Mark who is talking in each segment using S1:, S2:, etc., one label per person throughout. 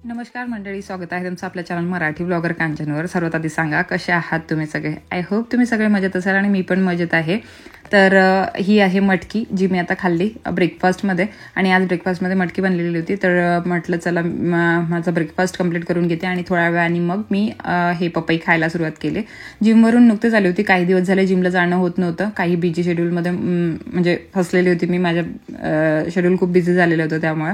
S1: नमस्कार मंडळी, स्वागत आहे तुमचं आपल्या चॅनल मराठी ब्लॉगर कांचनवर. सर्वात आधी सांगा कसे आहात तुम्ही सगळे. आय होप तुम्ही सगळे मजेत असाल आणि मी पण मजेत आहे. तर ही आहे मटकी, जी मी आता खाल्ली ब्रेकफास्टमध्ये. आणि आज ब्रेकफास्टमध्ये मटकी बनलेली होती, तर म्हटलं चला माझा ब्रेकफास्ट कंप्लीट करून घेते आणि थोड्या वेळाने मग मी हे पपई खायला सुरुवात केली. जिमवरून नुकतेच आली होती. काही दिवस झाले जिमला जाणं होत नव्हतं. काही बिझी शेड्यूलमध्ये म्हणजे फसलेली होती मी. माझ्या शेड्यूल खूप बिझी झालेलं होतं त्यामुळे.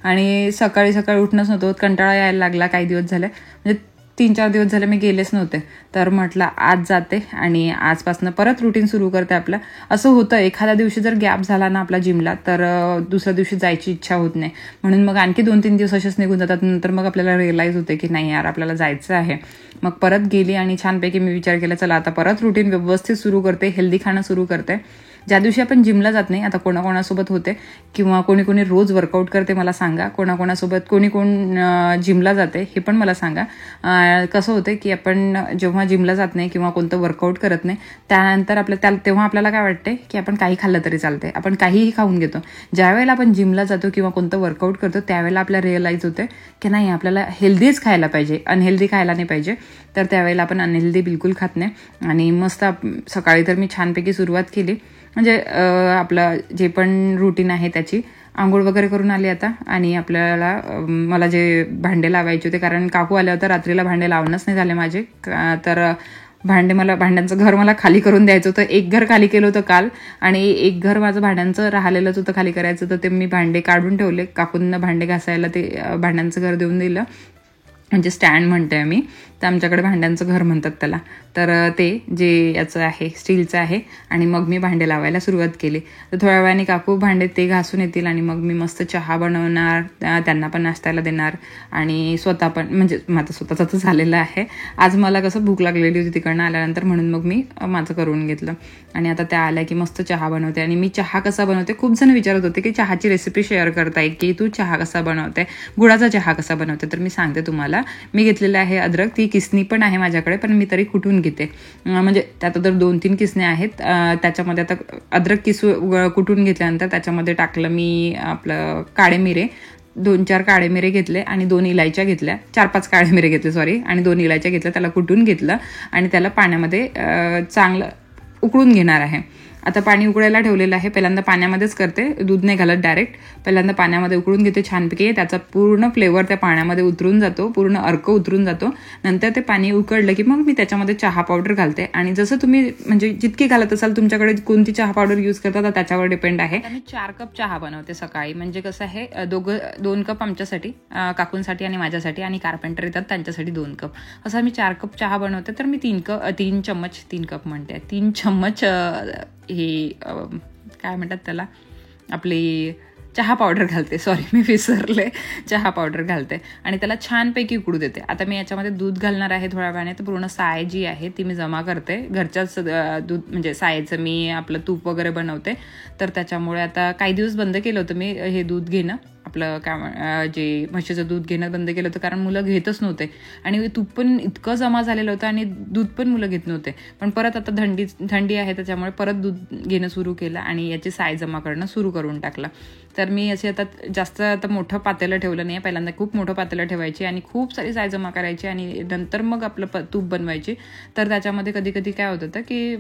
S1: आणि सकाळी उठणंच नव्हतं, कंटाळा यायला लागला. काही दिवस झाले म्हणजे 3-4 दिवस झाले मी गेलेच नव्हते. तर म्हटलं आज जाते आणि आजपासून परत रुटीन सुरू करते आपलं. असं होतं एखाद्या दिवशी जर गॅप झाला ना आपला जिमला, तर दुसऱ्या दिवशी जायची इच्छा होत नाही. म्हणून मग आणखी 2-3 दिवस असेच निघून जातात. नंतर मग आपल्याला रिअलाईज होते की नाही यार आपल्याला जायचं आहे. मग परत गेली आणि छानपैकी मी विचार केला चला आता परत रुटीन व्यवस्थित सुरू करते, हेल्दी खाणं सुरू करते. ज्या दिवशी आपण जिमला जात नाही, आता कोणाकोणासोबत होते किंवा कोणी रोज वर्कआउट करते मला सांगा. कोणाकोणासोबत कोण जिमला जाते हे पण मला सांगा. कसं होतं की आपण जेव्हा जिमला जात नाही किंवा कोणतं वर्कआउट करत नाही, त्यानंतर तेव्हा आपल्याला काय वाटते की आपण काही खाल्लं तरी चालते, आपण काहीही खाऊन घेतो. ज्यावेळेला आपण जिमला जातो किंवा कोणतं वर्कआउट करतो त्यावेळेला आपल्याला रिअलाईज होते की नाही आपल्याला हेल्दीच खायला पाहिजे, अनहेल्दी खायला नाही पाहिजे. तर त्यावेळेला आपण अनहेल्दी बिलकुल खात नाही. आणि मस्त सकाळी तर मी छानपैकी सुरुवात केली. म्हणजे आपलं जे पण रुटीन आहे त्याची आंघोळ वगैरे करून आली आता. आणि मला जे भांडे लावायचे होते, कारण काकू आल्या होत्या रात्रीला, भांडे लावणंच नाही झाले माझे. तर भांड्यांचं घर मला खाली करून द्यायचं होतं. एक घर खाली केलं होतं काल आणि एक घर माझं भांड्यांचं राहिलेलंच होतं खाली करायचं. तर ते मी भांडे काढून ठेवले. काकूंना भांडे घासायला ते भांड्यांचं घर देऊन दिलं, म्हणजे स्टँड म्हणते मी, तर आमच्याकडे भांड्यांचं घर म्हणतात त्याला. तर ते जे याचं आहे स्टीलचं आहे. आणि मग मी भांडे लावायला सुरुवात केली. तर थोड्या वेळाने काकू भांडे ते घासून येतील आणि मग मी मस्त चहा बनवणार, त्यांना पण नाश्त्याला देणार आणि स्वतः पण, म्हणजे माझं स्वतःचं तर झालेलं आहे. आज मला कसं भूक लागलेली होती तिकडनं आल्यानंतर, म्हणून मग मी माझं करून घेतलं. आणि आता त्या आल्या की मस्त चहा बनवते. आणि मी चहा कसा बनवते, खूप जण विचारत होते की चहाची रेसिपी शेअर करताय की तू चहा कसा बनवते, गुळाचा चहा कसा बनवते. तर मी सांगते तुम्हाला. मी घेतलेलं आहे अद्रक. ती किसणी पण आहे माझ्याकडे, पण मी तरी कुटून घेते. म्हणजे त्यात तर 2-3 किसण्या आहेत. त्याच्यामध्ये आता अद्रक कुटून घेतल्यानंतर त्याच्यामध्ये टाकलं मी आपलं काळे मिरे, 2-4 काळे मिरे घेतले आणि 2 इलायच्या घेतल्या, 4-5 काळे मिरे घेतले सॉरी, आणि 2 इलायच्या घेतल्या. त्याला कुटून घेतलं आणि त्याला पाण्यामध्ये चांगलं उकळून घेणार आहे. आता पाणी उकळायला ठेवलेलं आहे. पहिल्यांदा पाण्यामध्येच करते, दूध नाही घालत डायरेक्ट. पहिल्यांदा पाण्यामध्ये उकळून घेते छानपैकी. त्याचा पूर्ण फ्लेवर त्या पाण्यामध्ये उतरून जातो, पूर्ण अर्क उतरून जातो. नंतर ते पाणी उकळलं की मग मी त्याच्यामध्ये चहा पावडर घालते. आणि जसं तुम्ही म्हणजे जितकी घालत असाल, तुमच्याकडे कोणती चहा पावडर यूज करता तर त्याच्यावर डिपेंड आहे. मी 4 कप चहा बनवते सकाळी. म्हणजे कसं आहे, 2 कप आमच्यासाठी, काकूंसाठी आणि माझ्यासाठी, आणि कारपेंटर येतात त्यांच्यासाठी 2 कप, असं मी 4 कप चहा बनवते. तर मी 3 चम्मच हे काय म्हणतात त्याला, आपली चहा पावडर घालते. सॉरी मी विसरले, चहा पावडर घालते आणि त्याला छानपैकी उकळू देते. आता मी याच्यामध्ये दूध घालणार आहे थोड्या वेळाने. तर पूर्ण साय जी आहे ती मी जमा करते. घरच्याच दूध, म्हणजे सायचं मी आपलं तूप वगैरे बनवते. तर त्याच्यामुळे आता काही दिवस बंद केलं होतं मी हे दूध घेणं, आपलं जे म्हशीचं दूध घेणं बंद केलं होतं, कारण मुलं घेतच नव्हते. आणि तूप पण इतकं जमा झालेलं होतं आणि दूध पण मुलं घेत नव्हते. पण परत आता थंडी आहे त्याच्यामुळे परत दूध घेणं सुरू केलं आणि याची साय जमा करणं सुरू करून टाकलं. तर मी असे आता मोठं पातेलं ठेवलं नाही. पहिल्यांदा खूप मोठं पातेलं ठेवायची आणि खूप सारी साय जमा करायची आणि नंतर मग आपलं तूप बनवायची. तर त्याच्यामध्ये कधी काय होत होतं की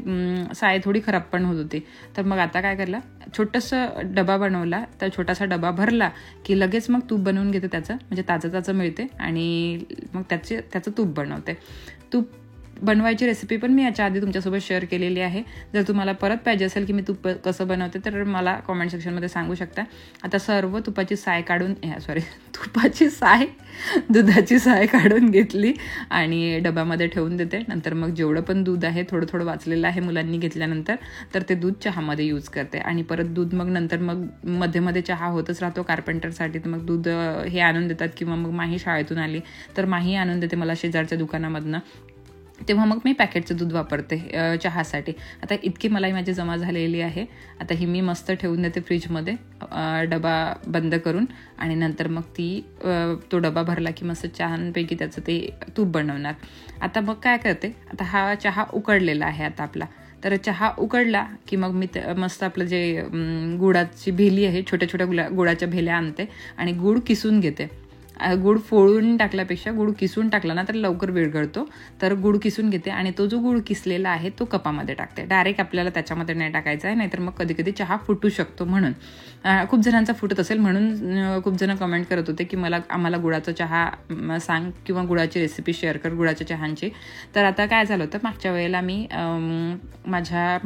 S1: साय थोडी खराब पण होत होती. तर मग आता काय केलं, छोटंसं डबा बनवला. तर छोटासा डबा भरला की लगेच मग तूप बनवून घेते त्याचं, म्हणजे ताजं मिळते आणि मग त्याचं तूप बनवते. तूप बनवायची रेसिपी पण मी याच्या आधी तुमच्यासोबत शेअर केलेली आहे. जर तुम्हाला परत पाहिजे असेल की मी तूप कसं बनवते तर मला कॉमेंट सेक्शनमध्ये सांगू शकता. आता सर्व तुपाची साय दुधाची साय काढून घेतली आणि डब्यामध्ये ठेवून देते. नंतर मग जेवढं पण दूध आहे थोडं वाचलेलं आहे मुलांनी घेतल्यानंतर, तर ते दूध चहामध्ये यूज करते. आणि परत दूध मग नंतर मग मध्ये चहा होतच राहतो कारपेंटरसाठी. तर मग दूध हे आणून देतात किंवा मग माही शाळेतून आली तर माही आणून देते मला शेजारच्या दुकानामधनं. तेव्हा मग मी पॅकेटचं दूध वापरते चहासाठी. आता इतकी मलाई माझी जमा झालेली आहे. आता ही मी मस्त ठेवून देते फ्रीजमध्ये डबा बंद करून. आणि नंतर मग तो डबा भरला की मस्त छानपैकी त्याचं ते तूप बनवणार. आता मग काय करते, आता हा चहा उकडलेला आहे आता आपला. तर चहा उकडला की मग मी मस्त आपलं जे गुळाची भेली आहे, छोट्या छोट्या गुळाच्या भेल्या आणते आणि गुळ किसून घेते. गुळ फोडून टाकल्यापेक्षा गुळ किसून टाकला ना तर लवकर विरघळतो. तर गुळ किसून घेते आणि तो जो गुळ किसलेला आहे तो कपामध्ये टाकते. डायरेक्ट आपल्याला त्याच्यामध्ये नाही टाकायचा आहे, नाहीतर मग कधी कधी चहा फुटू शकतो. म्हणून खूप जणांचा फुटत असेल, म्हणून खूप जण कमेंट करत होते की आम्हाला गुळाचा चहा सांग किंवा गुळाची रेसिपी शेअर कर गुळाच्या चहांची. तर आता काय झालं होतं, मागच्या वेळेला मी माझ्या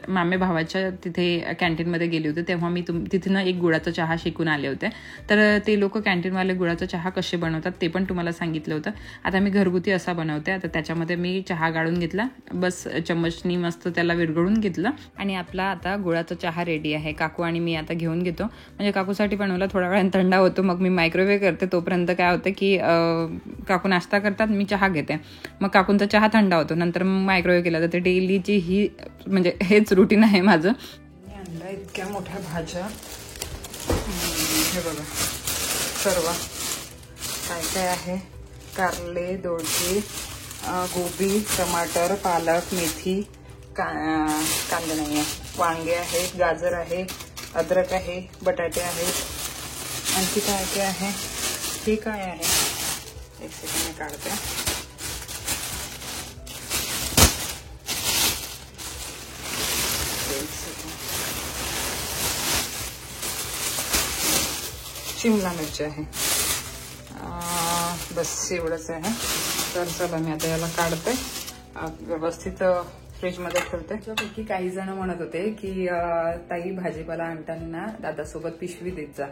S1: मामे भावाच्या तिथे कॅन्टीनमध्ये गेले होते, तेव्हा मी तिथनं एक गुळाचा चहा शिकून आले होते. तर ते लोक कॅन्टीनवाले गुळाचा चहा कसे बनवतात ते पण तुम्हाला सांगितलं होतं. आता मी घरगुती असा बनवते. आता त्याच्यामध्ये मी चहा गाळून घेतला, बस चम्मचनी मस्त त्याला विरघळून घेतलं आणि आपला आता गुळाचा चहा रेडी आहे. काकू आणि मी आता घेऊन घेतो, म्हणजे काकूसाठी बनवला, थोड्या वेळाने थंड होतो, मग मी मायक्रोवेव्ह करते. तोपर्यंत काय होतं की काकू नाश्ता करतात, मी चहा घेते, मग काकूंचा चहा थंड होतो, नंतर मग मायक्रोवेव्ह केला जाते. डेलीची ही म्हणजे हेच रुटीन आहे माझं. मी आणलं इतक्या मोठ्या भाज्या, हे बघा सर्व काय काय आहे, कारले, दोडके, गोबी, टमाटर, पालक, मेथी, कांदे नाही आहे, वांगे आहेत, गाजर आहे, अद्रक आहे, बटाटे आहेत, आणखी काय काय आहे, हे काय आहे, एक सेकंड मी काढते. शिमला मिरची आहे, बस एवढंच आहे. तर चला मी आता याला काढते, व्यवस्थित फ्रीजमध्ये ठेवते. त्यापैकी काही जण म्हणत होते की ताई भाजीपाला आणताना दादासोबत पिशवी देत जा.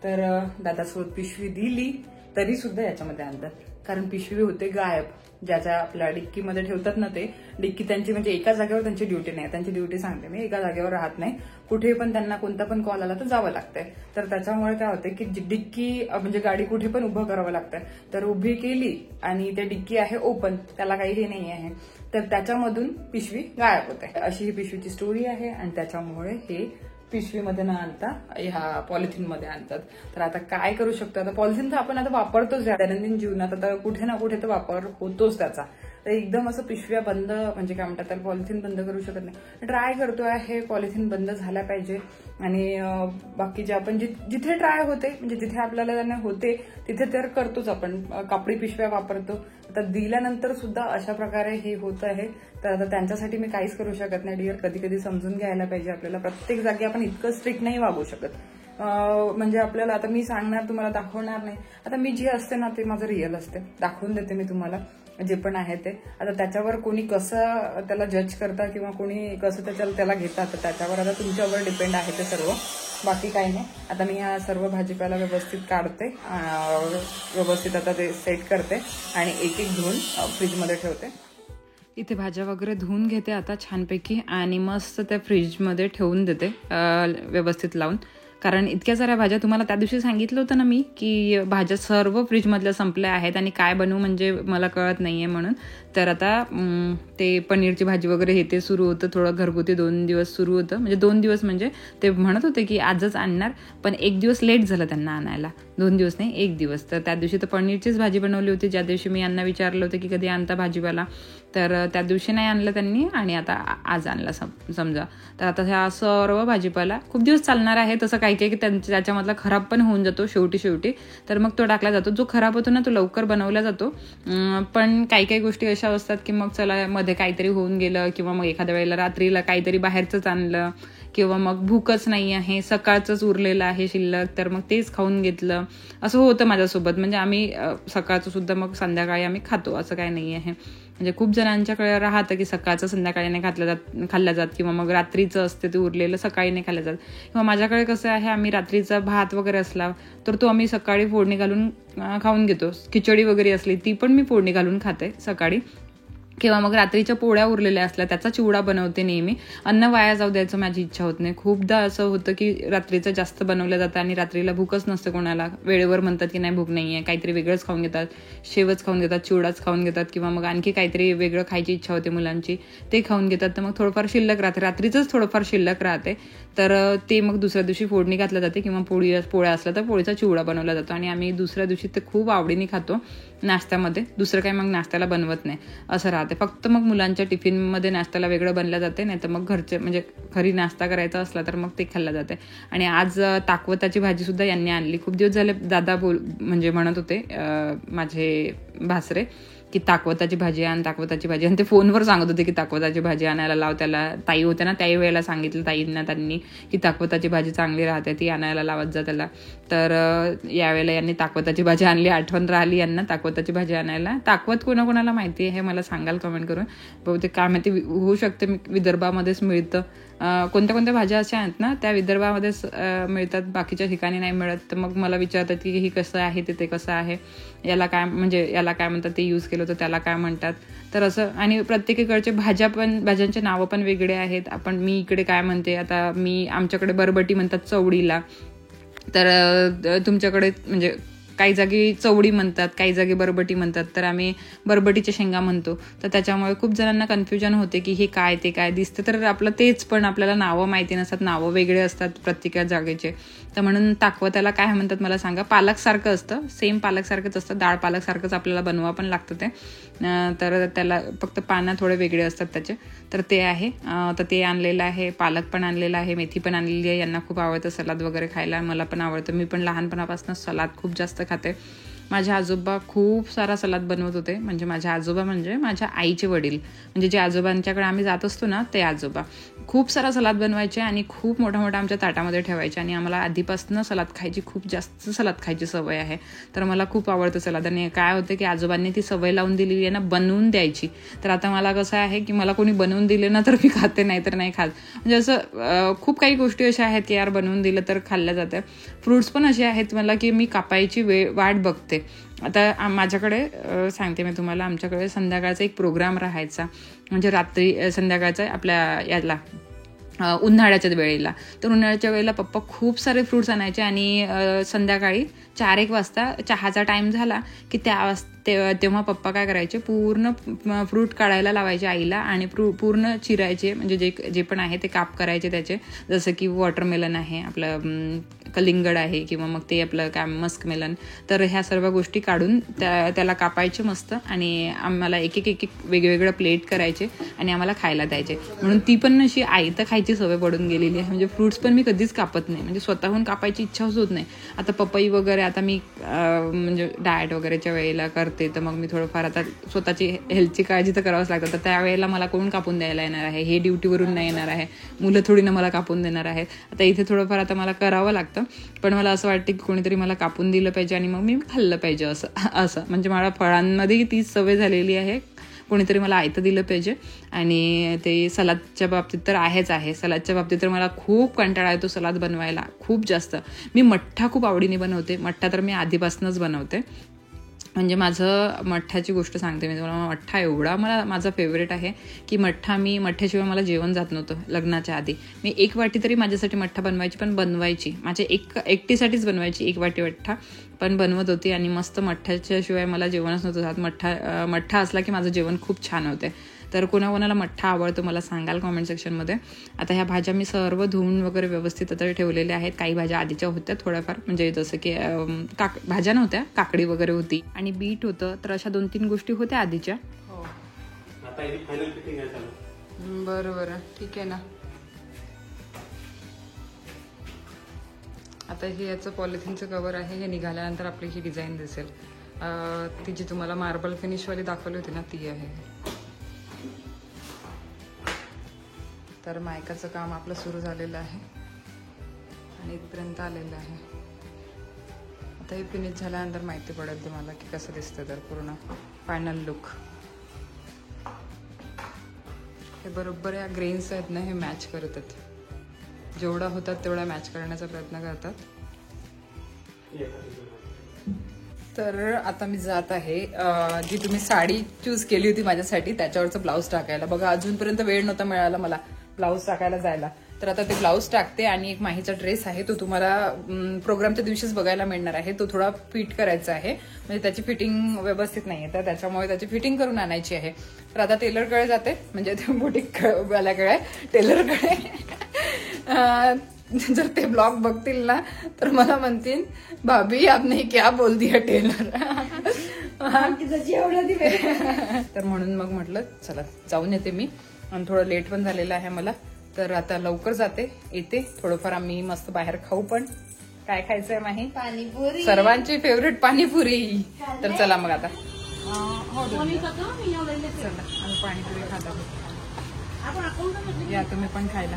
S1: तर दादासोबत पिशवी दिली तरी सुद्धा याच्यामध्ये आणतात, कारण पिशवी होते गायब. ज्याच्या आपल्या डिक्कीमध्ये ठेवतात ना, ते डिक्की त्यांची म्हणजे एका जागेवर त्यांची ड्युटी नाही. त्यांची ड्युटी सांगते मी, एका जागेवर राहत नाही, कुठे पण त्यांना कोणता पण कॉल आला तर जावं लागतंय. तर त्याच्यामुळे काय होतं की डिक्की म्हणजे गाडी कुठे पण उभं करावं लागतंय. तर उभी केली आणि ते डिक्की आहे ओपन, त्याला काही हे नाही आहे, तर त्याच्यामधून पिशवी गायब होते. अशी ही पिशवीची स्टोरी आहे आणि त्याच्यामुळे हे पिशवीमध्ये न आणता ह्या पॉलिथिनमध्ये आणतात. तर आता काय करू शकतो, आता पॉलिथिन तर आपण आता वापरतोच दैनंदिन जीवनात, आता कुठे ना कुठे तर वापर होतोच त्याचा. तर एकदम असं पिशव्या बंद म्हणजे काय म्हणतात त्याला, पॉलिथिन बंद करू शकत नाही. ट्राय करतोय हे पॉलिथिन बंद झाला पाहिजे. आणि बाकीचे आपण जिथे ट्राय होते म्हणजे जिथे आपल्याला होते तिथे तर करतोच आपण, कापडी पिशव्या वापरतो. आता दिल्यानंतर सुद्धा अशा प्रकारे हे होत आहे. तर आता त्यांच्यासाठी मी काहीच करू शकत नाही डिअर. कधी कधी समजून घ्यायला पाहिजे आपल्याला, प्रत्येक जागी आपण इतकं स्ट्रिक्ट नाही वागू शकत. म्हणजे आपल्याला आता मी सांगणार तुम्हाला, दाखवणार नाही. आता मी जे असते ना ते माझं रिअल असते, दाखवून देते मी तुम्हाला जे पण आहे ते. आता त्याच्यावर कोणी कसं त्याला जज करता किंवा कोणी कसं त्याला घेतात, तर त्याच्यावर आता तुमच्यावर डिपेंड आहे ते सर्व, बाकी काही नाही. आता मी या सर्व भाजीपाला व्यवस्थित काढते, व्यवस्थित आता ते सेट करते आणि एक एक धुवून फ्रीजमध्ये ठेवते. इथे भाज्या वगैरे धुवून घेते आता छानपैकी आणि मस्त त्या फ्रीजमध्ये ठेवून देते व्यवस्थित लावून. कारण इतक्या साऱ्या भाज्या, तुम्हाला त्या दिवशी सांगितलं होतं ना मी की भाज्या सर्व फ्रीजमधल्या संपल्या आहेत आणि काय बनवू म्हणजे मला कळत नाहीये म्हणून. तर आता ते पनीरची भाजी वगैरे हे ते सुरू होतं, थोडं घरगुती 2 दिवस सुरू होतं. म्हणजे 2 दिवस म्हणजे ते म्हणत होते की आजच आणणार, पण 1 दिवस लेट झालं त्यांना आणायला. 2 दिवस नाही, 1 दिवस. तर त्या दिवशी तर पनीरचीच भाजी बनवली होती, ज्या दिवशी मी यांना विचारलं होतं की कधी आणता भाजीपाला. तर त्या दिवशी नाही आणलं त्यांनी आणि आता आज आणला समजा. तर आता ह्या सर्व भाजीपाला खूप दिवस चालणार आहे. तसं काही काही त्याच्यामधला खराब पण होऊन जातो शेवटी. तर मग तो टाकला जातो. जो खराब होतो ना तो लवकर बनवला जातो. पण काही काही गोष्टी अशा असतात की मग चला मध्ये काहीतरी होऊन गेलं किंवा मग एखाद्या वेळेला रात्रीला काहीतरी बाहेरचंच आणलं किंवा मग भूकच नाही आहे, सकाळचंच उरलेलं आहे शिल्लक, तर मग तेच खाऊन घेतलं. असं होतं माझ्यासोबत. म्हणजे आम्ही सकाळचं सुद्धा मग संध्याकाळी आम्ही खातो, असं काही नाही आहे. म्हणजे खूप जणांच्याकडे राहतं की सकाळचं संध्याकाळी नाही खाल्लं जात किंवा मग रात्रीचं असते ते उरलेलं सकाळी नाही खाल्लं जात. किंवा माझ्याकडे कसं आहे, आम्ही रात्रीचा भात वगैरे असला तर तो आम्ही सकाळी फोडणी घालून खाऊन घेतो. खिचडी वगैरे असली ती पण मी फोडणी घालून खाते सकाळी. किंवा मग रात्रीच्या पोळ्या उरलेल्या असल्या त्याचा चिवडा बनवते नेहमी. अन्न वाया जाऊ द्यायचं माझी इच्छा होत नाही. खूपदा असं होतं की रात्रीचं जास्त बनवलं जातं आणि रात्रीला भूकच नसते कोणाला. वेळेवर म्हणतात की नाही भूक नाही आहे, काहीतरी वेगळंच खाऊन घेतात, शेवच खाऊन घेतात, चिवडाच खाऊन घेतात किंवा मग आणखी काहीतरी वेगळं खायची इच्छा होते मुलांची, ते खाऊन घेतात. तर मग थोडंफार शिल्लक राहते, रात्रीचंच थोडंफार शिल्लक राहते. तर ते मग दुसऱ्या दिवशी फोडणी घातल्या जाते किंवा पोळ्या असल्या तर पोळीचा चिवडा बनवला जातो आणि आम्ही दुसऱ्या दिवशी ते खूप आवडीने खातो नाश्त्यामध्ये. दुसरं काही मग नाश्त्याला बनवत नाही असं राहते. फक्त मग मुलांच्या टिफिनमध्ये नाश्त्याला वेगळं बनलं जाते, नाही तर मग घरचे म्हणजे घरी नाश्ता करायचा असला तर मग ते खाल्लं जाते. आणि आज ताकवताची भाजीसुद्धा यांनी आणली. खूप दिवस झाले दादा म्हणजे म्हणत होते माझे भासरे की ताकवताची भाजी आण, ताकवताची भाजी. आणि ते फोनवर सांगत होते की ताकवताची भाजी आणायला लाव त्याला. ताई होत्या ना त्याही वेळेला सांगितलं ताईंना त्यांनी की ताकवताची भाजी चांगली राहते, ती आणायला लावत जा त्याला. तर यावेळेला यांनी ताकवताची भाजी आणली. आठवण राहिली यांना ताकवताची भाजी आणायला. ताकवत कोणाकोणाला माहिती आहे हे मला सांगाल कमेंट करून. बहुतेक काय माहिती होऊ शकते विदर्भामध्येच मिळतं. कोणत्या कोणत्या भाज्या अशा आहेत ना त्या विदर्भामध्येच मिळतात, बाकीच्या ठिकाणी नाही मिळत. तर मग मला विचारतात की ही कसं आहे ते कसं आहे, याला काय म्हणजे याला काय म्हणतात, ते यूज केलं तर त्याला काय म्हणतात. तर असं आणि प्रत्येकीकडचे भाज्यांचे नावं पण वेगळे आहेत. मी इकडे काय म्हणते, आता आमच्याकडे बरबटी म्हणतात चवडीला, तर तुमच्याकडे म्हणजे काही जागी चवडी म्हणतात, काही जागी बरबटी म्हणतात. तर आम्ही बरबटीच्या शेंगा म्हणतो. तर त्याच्यामुळे खूप जणांना कन्फ्युजन होते की हे काय ते काय दिसतं तर आपलं तेच, पण आपल्याला नावं माहिती नसतात, नावं वेगळे असतात प्रत्येक जागेचे. तर म्हणून ताकवताला काय म्हणतात मला सांगा. पालकसारखं असतं, सेम पालकसारखंच असतं, डाळ पालकसारखंच आपल्याला बनवा पण लागतं ते. तर त्याला फक्त पानं थोडे वेगळे असतात त्याचे. तर ते आहे. तर ते आणलेलं आहे, पालक पण आणलेला आहे, मेथी पण आणलेली आहे. यांना खूप आवडतं सलाद वगैरे खायला, मला पण आवडतं. मी पण लहानपणापासून सलाद खूप जास्त खाते. माझे आजोबा खूप सारा सलाद बनवत होते. म्हणजे माझे आजोबा म्हणजे माझ्या आईचे वडील, म्हणजे जे आजोबांच्याकडे आम्ही जात असतो ना ते आजोबा खूप सारा सलाद बनवायचे आणि खूप मोठा मोठा आमच्या ताटामध्ये ठेवायचे. आणि आम्हाला आधीपासून सलाद खायची, खूप जास्त सलाद खायची सवय आहे. तर मला खूप आवडतं सलाद. आणि काय होतं की आजोबांनी ती सवय लावून दिलेली आहे ना बनवून द्यायची. तर आता मला कसं आहे की मला कोणी बनवून दिले ना तर मी खाते, नाही तर नाही खात. म्हणजे असं खूप काही गोष्टी अशा आहेत की यार बनवून दिलं तर खाल्ल्या जातं. फ्रूट्स पण असे आहेत मला की मी कापायची वाट बघते. आता माझ्याकडे सांगते मी तुम्हाला, आमच्याकडे संध्याकाळचा एक प्रोग्राम राहायचा, म्हणजे रात्री संध्याकाळचा आपल्या याला उन्हाळ्याच्या वेळेला. तर उन्हाळ्याच्या वेळेला पप्पा खूप सारे फ्रूट्स आणायचे आणि संध्याकाळी 4-1 वाजता चहाचा टाईम झाला की तेव्हा पप्पा काय करायचे, पूर्ण फ्रूट काढायला लावायचे आईला आणि पूर्ण चिरायचे, म्हणजे जे पण आहे ते काप करायचे त्याचे. जसं की वॉटरमेलन आहे, आपलं कलिंगड आहे, किंवा मग ते आपलं काय मस्कमेलन. तर ह्या सर्व गोष्टी काढून त्याला कापायचे मस्त आणि आम्हाला एक एक वेगवेगळं प्लेट करायचे आणि आम्हाला खायला द्यायचे. म्हणून ती पण अशी आई तर खायची सवय पडून गेलेली आहे. म्हणजे फ्रूट्स पण मी कधीच कापत नाही, म्हणजे स्वतःहून कापायची इच्छाच होत नाही. आता पपई वगैरे आता मी म्हणजे डाएट वगैरेच्या वेळेला करते, तर मग मी थोडंफार आता स्वतःची हेल्थची काळजी तर करावंच लागतं. तर त्यावेळेला मला कोण कापून द्यायला येणार आहे, हे ड्युटीवरून नाही येणार आहे, मुलं थोडी ना मला कापून देणार आहेत. आता इथे थोडंफार आता मला करावं लागतं, पण मला असं वाटतं की कोणीतरी मला कापून दिलं पाहिजे आणि मग मी खाल्लं पाहिजे. असं म्हणजे मला फळांमध्ये तीच सवय झालेली आहे, कोणीतरी मला आयतं दिलं पाहिजे. आणि ते सलादच्या बाबतीत तर आहेच आहे. सलादच्या बाबतीत तर मला खूप कंटाळा येतो सलाद बनवायला, खूप जास्त. मी मठ्ठा खूप आवडीने बनवते. मठ्ठा तर मी आधीपासूनच बनवते. म्हणजे माझं मठ्ठ्याची गोष्ट सांगते मी तुम्हाला. मठ्ठा एवढा माझा फेवरेट आहे की मठ्ठ्याशिवाय मला जेवण जात नव्हतं लग्नाच्या आधी. मी 1 वाटी तरी माझ्यासाठी मठ्ठा बनवायची. माझ्या एकटीसाठीच बनवायची 1 वाटी मठ्ठा, पण बनवत होती. आणि मस्त मठ्ठ्याच्या शिवाय मला जेवणच नव्हतं जात. मठ्ठा असला की माझं जेवण खूप छान होते. तर कोणाकोणाला मठ्ठा आवडतो मला सांगाल कॉमेंट सेक्शनमध्ये. आता ह्या भाज्या मी सर्व धुवून वगैरे व्यवस्थित आता ठेवलेल्या आहेत. काही भाज्या आधीच्या होत्या थोड्याफार, म्हणजे जसं की भाज्या नव्हत्या, काकडी वगैरे होती आणि बीट होतं. तर अशा 2-3 गोष्टी होत्या आधीच्या. बरं ठीक आहे ना. आता हे याचं पॉलिथिनचं कवर आहे, हे निघाल्यानंतर आपली ही डिझाईन दिसेल. ती जी तुम्हाला मार्बल फिनिशवाली दाखवली होती ना ती आहे. तर मायकाचं काम आपलं सुरू झालेलं आहे आणि इथपर्यंत आलेलं आहे. आता हे फिनिश झाल्यानंतर माहिती पडेल तुम्हाला की कसं दिसतं तर पूर्ण फायनल लुक. हे बरोबर या ग्रेन्स आहेत ना, हे मॅच करतात. जेवढा होतात तेवढा मॅच करण्याचा प्रयत्न करतात. तर आता मी जात आहे जी तुम्ही साडी चूज केली होती माझ्यासाठी त्याच्यावरचं ब्लाऊज टाकायला. बघा अजूनपर्यंत वेळ नव्हता मिळाला मला ब्लाऊज टाकायला जायला. तर आता ते ब्लाऊज टाकते आणि एक माहीचा ड्रेस आहे तो तुम्हाला प्रोग्रामच्या दिवशीच बघायला मिळणार आहे. तो थोडा फिट करायचा आहे, म्हणजे त्याची फिटिंग व्यवस्थित नाही आहे, तर त्याच्यामुळे त्याची फिटिंग करून आणायची आहे. तर आता टेलरकडे जाते, म्हणजे ते बुटीक वाल्याकडे टेलरकडे. जर ते ब्लॉग बघतील ना तर मला म्हणतील भाभी आपने क्या बोल दिया टेलर. तर म्हणून मग म्हटलं चला जाऊन येते मी. आणि थोडं लेट पण झालेलं आहे मला, तर आता लवकर जाते येते. थोडंफार आम्ही मस्त बाहेर खाऊ. पण काय खायचंय माही?
S2: पाणीपुरी.
S1: सर्वांची फेवरेट पाणीपुरी. तर चला मग आता चला आम्ही पाणीपुरी खात आहोत. या तुम्ही पण खायला.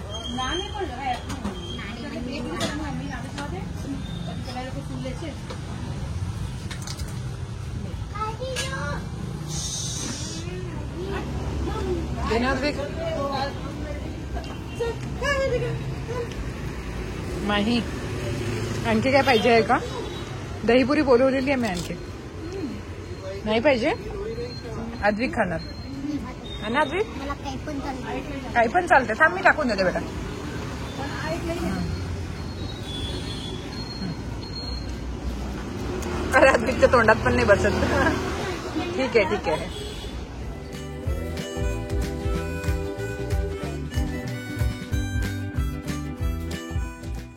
S1: माही आणखी काय पाहिजे आहे का? दहीपुरी बोलवलेली आहे मी. आणखी नाही पाहिजे? अद्विक खाणार है ना? अद्विक काही पण चालते. थांब मी टाकून देते बेटा. अरे अद्विकच्या तोंडात पण नाही बसत. ठीक आहे ठीक आहे.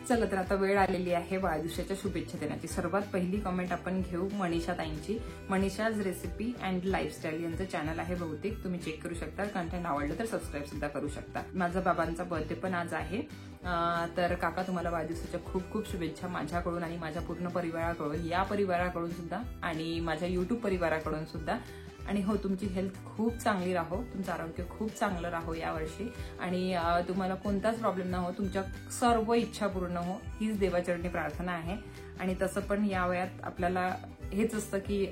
S1: चला तर आता वेळ आलेली आहे वाढदिवसाच्या शुभेच्छा देण्याची. सर्वात पहिली कमेंट आपण घेऊ मनीषा ताईंची. मनीषाज रेसिपी अँड लाईफस्टाईल यांचं चॅनल आहे, बहुतेक तुम्ही चेक करू शकता. कंटेंट आवडलं तर सबस्क्राईब सुद्धा करू शकता. माझा बाबांचा बर्थडे पण आज आहे. तर काका तुम्हाला वाढदिवसाच्या खूप खूप शुभेच्छा माझ्याकडून आणि माझ्या पूर्ण परिवाराकडून, या परिवाराकडून सुद्धा आणि माझ्या युट्यूब परिवाराकडून सुद्धा. आणि हो तुमची हेल्थ खूप चांगली राहो, तुमचं आरोग्य खूप चांगलं राहो यावर्षी. आणि तुम्हाला कोणताच प्रॉब्लेम न हो, तुमच्या सर्व इच्छा पूर्ण हो हीच देवाचरणी प्रार्थना आहे. आणि तसं पण या वयात आपल्याला हेच असतं की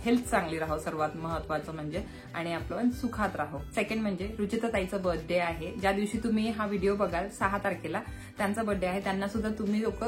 S1: हेल्थ चांगली राहो सर्वात महत्वाचं म्हणजे, आणि आपलं सुखात राहो. सेकंड म्हणजे रुचिता ताईचा बर्थडे आहे. ज्या दिवशी तुम्ही हा व्हिडिओ बघाल 6 तारखेला त्यांचा बर्थडे आहे. त्यांना सुद्धा तुम्ही लोक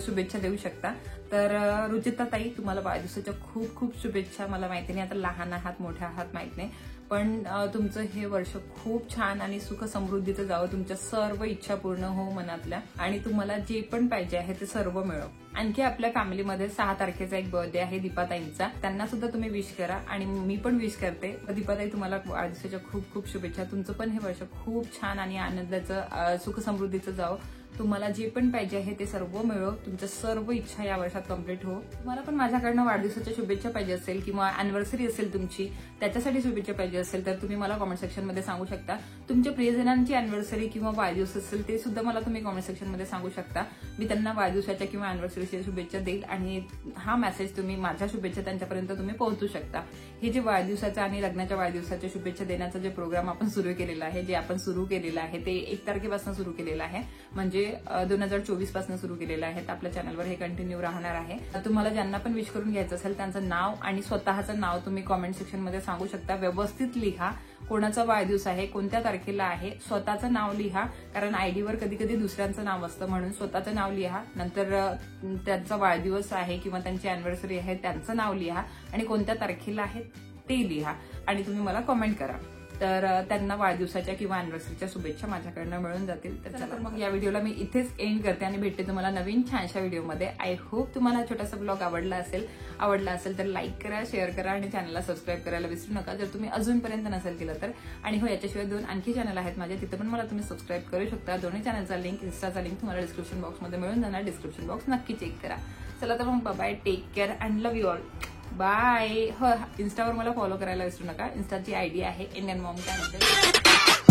S1: शुभेच्छा देऊ शकता. तर रुचिता ताई तुम्हाला वाढदिवसाच्या खूप खूप शुभेच्छा. मला माहिती नाही आता लहान आहात मोठ्या आहात माहित नाही, पण तुमचं हे वर्ष खूप छान आणि सुख समृद्धीचं जावं. तुमच्या सर्व इच्छा पूर्ण हो मनातल्या, आणि तुम्हाला जे पण पाहिजे आहे ते सर्व मिळो. आणखी आपल्या फॅमिलीमध्ये 6 तारखेचा एक बर्थडे आहे दीपाताईंचा. त्यांना सुद्धा तुम्ही विश करा आणि मी पण विश करते. दीपाताई तुम्हाला वाढदिवसाच्या खूप खूप शुभेच्छा. तुमचं पण हे वर्ष खूप छान आणि आनंदाचं सुख समृद्धीचं जावं. तुम्हाला जे पण पाहिजे आहे ते सर्व मिळो. तुमच्या सर्व इच्छा या वर्षात कम्प्लीट हो. तुम्हाला पण माझ्याकडनं वाढदिवसाच्या शुभेच्छा पाहिजे असेल किंवा अॅनिव्हर्सरी असेल तुमची, त्याच्यासाठी शुभेच्छा पाहिजे असेल तर तुम्ही मला कॉमेंट सेक्शन मध्ये सांगू शकता. तुमच्या प्रियजनांची अॅनिव्हर्सरी किंवा वाढदिवस असेल ते सुद्धा मला तुम्ही कॉमेंट सेक्शन मध्ये सांगू शकता. मी त्यांना वाढदिवसाच्या किंवा अॅनिव्हर्सरीच्या शुभेच्छा देईल आणि हा मेसेज तुम्ही माझ्या शुभेच्छा त्यांच्यापर्यंत तुम्ही पोहोचू शकता. हे जे वाढदिवसाच्या आणि लग्नाच्या वाढदिवसाच्या शुभेच्छा देण्याचा जे प्रोग्राम आपण सुरू केलेला आहे, जे आपण सुरू केलेलं आहे ते 1 तारखेपासून सुरू केलेलं आहे, म्हणजे 2024 पासून सुरू केलेलं आहे. तर आपल्या चॅनलवर हे कंटिन्यू राहणार आहे. तुम्हाला ज्यांना पण विश करून घ्यायचं असेल त्यांचं नाव आणि स्वतःचं नाव तुम्ही कॉमेंट सेक्शन मध्ये सांगू शकता. व्यवस्थित लिहा कोणाचा वाढदिवस आहे, कोणत्या तारखेला आहे, स्वतःचं नाव लिहा. कारण आयडीवर कधी कधी दुसऱ्यांचं नाव असतं, म्हणून स्वतःचं नाव लिहा. नंतर त्यांचा वाढदिवस आहे किंवा त्यांची अॅनिव्हर्सरी आहे त्यांचं नाव लिहा आणि कोणत्या तारखेला आहे ते लिहा आणि तुम्ही मला कॉमेंट करा. तर त्यांना वाढदिवसाच्या किंवा अॅनिव्हर्सरीच्या शुभेच्छा माझ्याकडनं मिळून जातील. तर मग या व्हिडिओला मी इथेच एंड करते आणि भेटते तुम्हाला नवीन छानशा व्हिडिओमध्ये. आय होप तुम्हाला छोटासा ब्लॉग आवडला असेल तर लाईक करा, शेअर करा आणि चॅनलला सबस्क्राईब करायला विसरू नका जर तुम्ही अजूनपर्यंत नसेल केलं तर. आणि हो याच्याशिवाय 2 आणखी चॅनल आहेत माझे, तिथे पण मला तुम्ही सबस्क्राईब करू शकता. दोन्ही चॅनलचा लिंक, इन्स्टाचा लिंक तुम्हाला डिस्क्रिप्शन बॉक्समध्ये मिळून जाणार. डिस्क्रिप्शन बॉक्स नक्की चेक करा. चला तर मग bye, take care and love you all. Bye. हो इन्स्टावर मला फॉलो करायला विसरू नका. इन्स्टाची आयडी आहे इंडियन मॉम कॅन्सल.